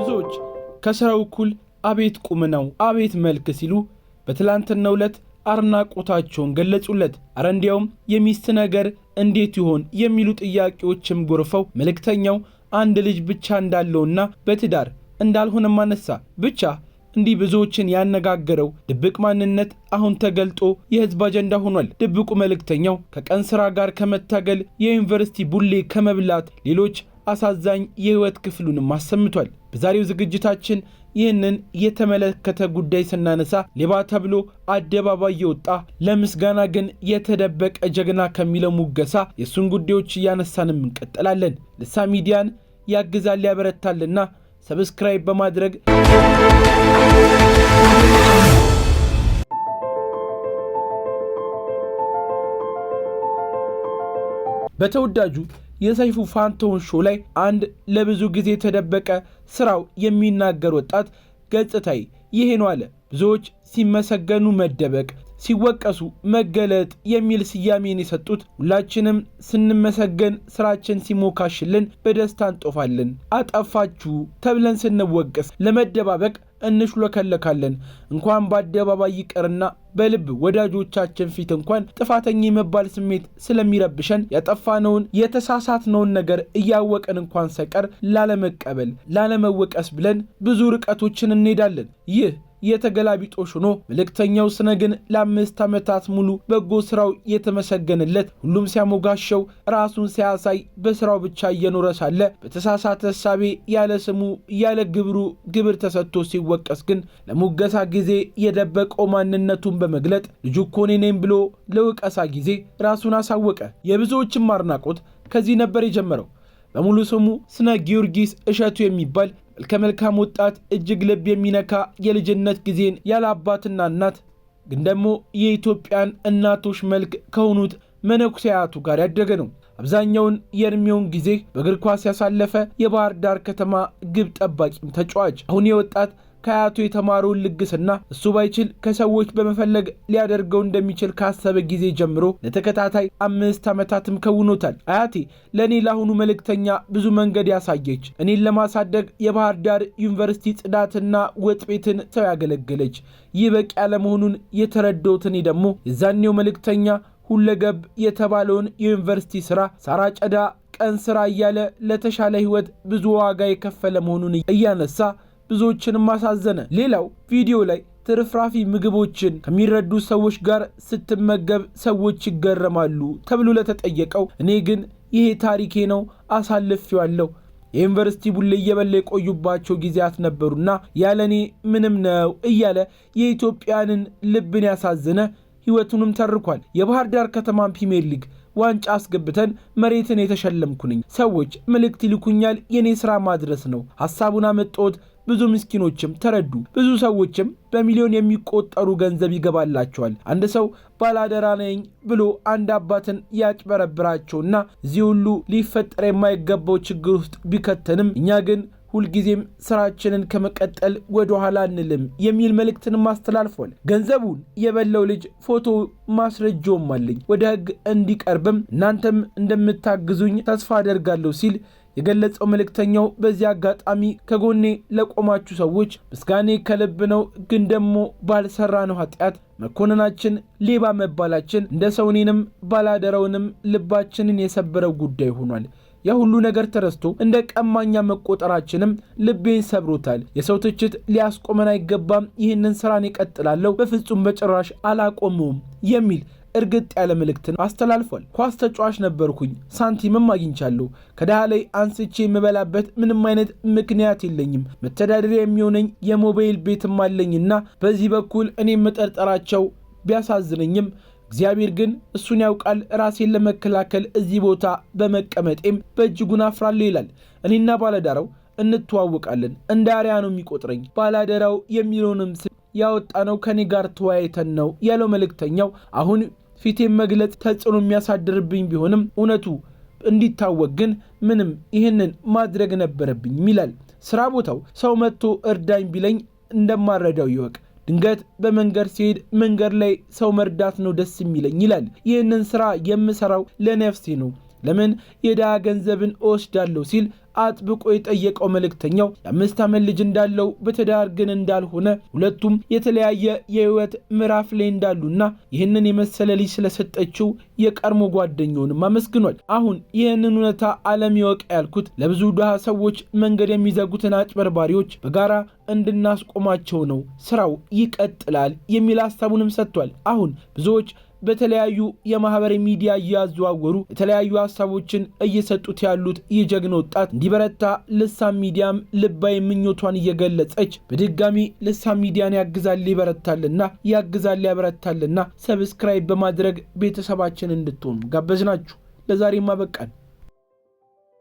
ብዙዎች ከስራው እኩል አቤት ቁመናው አቤት መልክ ሲሉ በትላንትናው ዕለት አድናቆታቸውን ገለጹለት። አረ እንዲያውም የሚስት ነገር እንዴት ይሆን የሚሉ ጥያቄዎችም ጎርፈው መልእክተኛው አንድ ልጅ ብቻ እንዳለውና በትዳር እንዳልሆነም አነሳ። ብቻ እንዲህ ብዙዎችን ያነጋገረው ድብቅ ማንነት አሁን ተገልጦ የህዝብ አጀንዳ ሆኗል። ድብቁ መልእክተኛው ከቀን ስራ ጋር ከመታገል የዩኒቨርሲቲ ቡሌ ከመብላት ሌሎች አሳዛኝ የህይወት ክፍሉንም አሰምቷል። በዛሬው ዝግጅታችን ይህንን የተመለከተ ጉዳይ ስናነሳ ሌባ ተብሎ አደባባይ የወጣ ለምስጋና ግን የተደበቀ ጀግና ከሚለው ሙገሳ የሱን ጉዳዮች እያነሳንም እንቀጥላለን። ልሳን ሚዲያን ያግዛል ያበረታልና ሰብስክራይብ በማድረግ በተወዳጁ የሰይፉ ፋንታሁን ሾው ላይ አንድ ለብዙ ጊዜ የተደበቀ ስራው የሚናገር ወጣት ገጽታዬ ይሄ ነው አለ። ብዙዎች ሲመሰገኑ መደበቅ፣ ሲወቀሱ መገለጥ የሚል ስያሜን የሰጡት ሁላችንም ስንመሰገን ስራችን ሲሞካሽልን በደስታ እንጦፋለን። አጠፋችሁ ተብለን ስንወቀስ ለመደባበቅ እንሽለከለካለን። እንኳን በአደባባይ ይቀርና በልብ ወዳጆቻችን ፊት እንኳን ጥፋተኛ የመባል ስሜት ስለሚረብሸን ያጠፋነውን የተሳሳትነውን ነገር እያወቀን እንኳን ሳይቀር ላለመቀበል ላለመወቀስ ብለን ብዙ ርቀቶችን እንሄዳለን። ይህ የተገላቢጦሽ ሆኖ መልእክተኛው ስነ ግን ለ5 ዓመታት ሙሉ በጎ ስራው የተመሰገነለት ሁሉም ሲያሞጋሸው ራሱን ሲያሳይ በስራው ብቻ እየኖረ ሳለ በተሳሳተ ሐሳቤ ያለ ስሙ ያለ ግብር ተሰጥቶ ሲወቀስ ግን ለሙገሳ ጊዜ የደበቀው ማንነቱን በመግለጥ ልጁ እኮ እኔ ነኝ ብሎ ለውቀሳ ጊዜ ራሱን አሳወቀ። የብዙዎችም አድናቆት ከዚህ ነበር የጀመረው። በሙሉ ስሙ ስነ ጊዮርጊስ እሸቱ የሚባል መልከ-መልካም ወጣት እጅግ ልብ የሚነካ የልጅነት ጊዜን ያለ አባትና እናት ግን ደግሞ የኢትዮጵያን እናቶች መልክ ከሆኑት መነኩሴያቱ ጋር ያደገ ነው። አብዛኛውን የእድሜውን ጊዜ በእግር ኳስ ያሳለፈ የባህር ዳር ከተማ ግብ ጠባቂም ተጫዋች አሁን የወጣት ከአያቱ የተማረውን ልግስና እሱ ባይችል ከሰዎች በመፈለግ ሊያደርገው እንደሚችል ካሰበ ጊዜ ጀምሮ ለተከታታይ 5 ዓመታትም ከውኖታል። አያቴ ለእኔ ለአሁኑ መልእክተኛ ብዙ መንገድ ያሳየች፣ እኔን ለማሳደግ የባህር ዳር ዩኒቨርሲቲ ጽዳትና ወጥ ቤትን ሰው ያገለገለች። ይህ በቂ ያለመሆኑን የተረዳሁት እኔ ደግሞ የዛኔው መልእክተኛ ሁለገብ የተባለውን የዩኒቨርሲቲ ስራ ሳራ ጨዳ ቀን ስራ እያለ ለተሻለ ህይወት ብዙ ዋጋ የከፈለ መሆኑን እያነሳ ብዙዎችንም ማሳዘነ። ሌላው ቪዲዮ ላይ ትርፍራፊ ምግቦችን ከሚረዱ ሰዎች ጋር ስትመገብ ሰዎች ይገረማሉ ተብሎ ለተጠየቀው እኔ ግን ይሄ ታሪኬ ነው አሳልፌዋለሁ፣ የዩኒቨርሲቲ ቡሌ እየበላ የቆዩባቸው ጊዜያት ነበሩና ያለኔ ምንም ነው እያለ የኢትዮጵያንን ልብን ያሳዘነ ህይወቱንም ተርኳል። የባህር ዳር ከተማ ፕሪሚየር ሊግ ዋንጫ አስገብተን መሬትን የተሸለምኩ ነኝ። ሰዎች መልእክት ይልኩኛል፣ የኔ ስራ ማድረስ ነው። ሐሳቡን አመጣሁት፣ ብዙ ምስኪኖችም ተረዱ። ብዙ ሰዎችም በሚሊዮን የሚቆጠሩ ገንዘብ ይገባላቸዋል። አንድ ሰው ባላደራ ነኝ ብሎ አንድ አባትን ያጭበረብራቸውና እዚህ ሁሉ ሊፈጠር የማይገባው ችግር ውስጥ ቢከተንም እኛ ግን ሁልጊዜም ስራችንን ከመቀጠል ወደ ኋላ አንልም የሚል መልእክትንም አስተላልፏል። ገንዘቡን የበላው ልጅ ፎቶ ማስረጃውም አለኝ፣ ወደ ህግ እንዲቀርብም እናንተም እንደምታግዙኝ ተስፋ አደርጋለሁ ሲል የገለጸው መልእክተኛው በዚህ አጋጣሚ ከጎኔ ለቆማችሁ ሰዎች ምስጋኔ ከልብ ነው። ግን ደግሞ ባልሰራነው ኃጢአት መኮንናችን ሌባ መባላችን እንደ ሰው እኔንም ባላደራውንም ልባችንን የሰበረው ጉዳይ ሆኗል። ያ ሁሉ ነገር ተረስቶ እንደ ቀማኛ መቆጠራችንም ልቤን ሰብሮታል። የሰው ትችት ሊያስቆመን አይገባም። ይህንን ስራን እቀጥላለሁ፣ በፍጹም በጭራሽ አላቆመውም የሚል እርግጥ ያለ መልእክትን አስተላልፏል። ኳስ ተጫዋች ነበርኩኝ፣ ሳንቲምም አግኝቻለሁ። ከደሃ ላይ አንስቼ የምበላበት ምንም አይነት ምክንያት የለኝም። መተዳደሪያ የሚሆነኝ የሞባይል ቤትም አለኝና በዚህ በኩል እኔም መጠርጠራቸው ቢያሳዝነኝም እግዚአብሔር ግን እሱን ያውቃል። ራሴን ለመከላከል እዚህ ቦታ በመቀመጤም በእጅጉን አፍራለሁ ይላል። እኔና ባላደራው እንተዋወቃለን፣ እንደ አርያ ነው የሚቆጥረኝ። ባላደራው የሚለውንም ስም ያወጣነው ከኔ ጋር ተወያይተን ነው ያለው መልእክተኛው። አሁን ፊቴን መግለጽ ተጽዕኖ የሚያሳድርብኝ ቢሆንም እውነቱ እንዲታወቅ ግን ምንም ይህንን ማድረግ ነበረብኝ ይላል። ስራ ቦታው ሰው መጥቶ እርዳኝ ቢለኝ እንደማረዳው ይወቅ። ድንገት በመንገድ ሲሄድ መንገድ ላይ ሰው መርዳት ነው ደስ የሚለኝ ይላል። ይህንን ስራ የምሰራው ለነፍሴ ነው፣ ለምን የዳ ገንዘብን እወስዳለሁ ሲል አጥብቆ የጠየቀው መልእክተኛው የ5 ዓመት ልጅ እንዳለው በትዳር ግን እንዳልሆነ ሁለቱም የተለያየ የህይወት ምዕራፍ ላይ እንዳሉና ይህንን የመሰለ ልጅ ስለሰጠችው የቀድሞ ጓደኛውንም አመስግኗል። አሁን ይህንን እውነታ ዓለም ይወቅ ያልኩት ለብዙ ድሃ ሰዎች መንገድ የሚዘጉትን አጭበርባሪዎች በጋራ እንድናስቆማቸው ነው። ስራው ይቀጥላል የሚል ሐሳቡንም ሰጥቷል። አሁን ብዙዎች በተለያዩ የማህበራዊ ሚዲያ እያዘዋወሩ የተለያዩ ሐሳቦችን እየሰጡት ያሉት ይህ ጀግና ወጣት እንዲበረታ ልሳን ሚዲያም ልባዊ ምኞቷን እየገለጸች በድጋሚ ልሳን ሚዲያን ያግዛል ያበረታልና ሰብስክራይብ በማድረግ ቤተሰባችን እንድትሆኑ ጋበዝናችሁ። ለዛሬ ማበቃን።